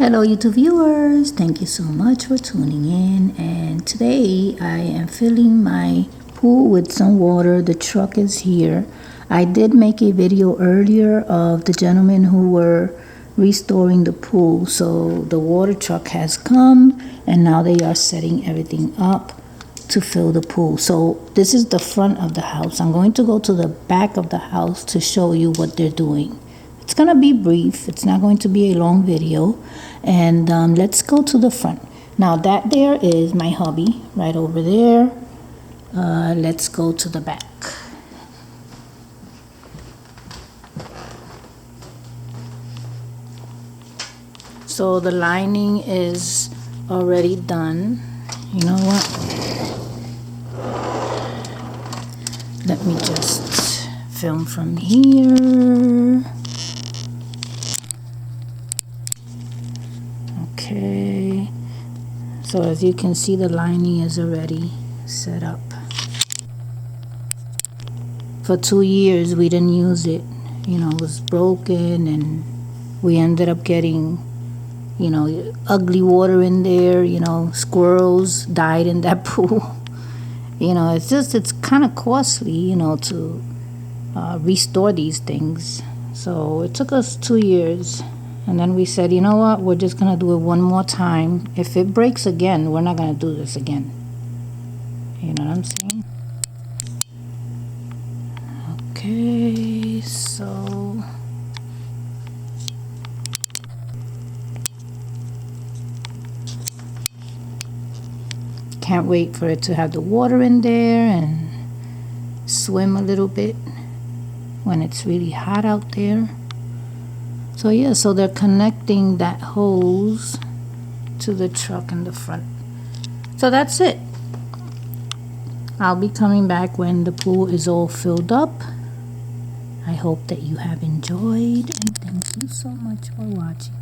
Hello YouTube viewers, thank you so much for tuning in, and today I am filling my pool with some water. The truck is here. I did make a video earlier of the gentlemen who were restoring the pool, so the water truck has come and now they are setting everything up to fill the pool. So this is the front of the house. I'm going to go to the back of the house to show you what they're doing. It's gonna be brief, it's not going to be a long video, and let's go to the front. Now that there is my hubby right over there. Let's go to the back. So the lining is already done. You know what? Let me just film from here. Okay, so as you can see, the lining is already set up. For 2 years we didn't use it, you know, it was broken, and we ended up getting, you know, ugly water in there. You know, squirrels died in that pool. You know, it's kind of costly, you know, to restore these things. So it took us 2 years. And then we said, you know what, we're just going to do it one more time. If it breaks again, we're not going to do this again. You know what I'm saying? Okay, so can't wait for it to have the water in there and swim a little bit when it's really hot out there. So yeah, so they're connecting that hose to the truck in the front. So that's it. I'll be coming back when the pool is all filled up. I hope that you have enjoyed, and thank you so much for watching.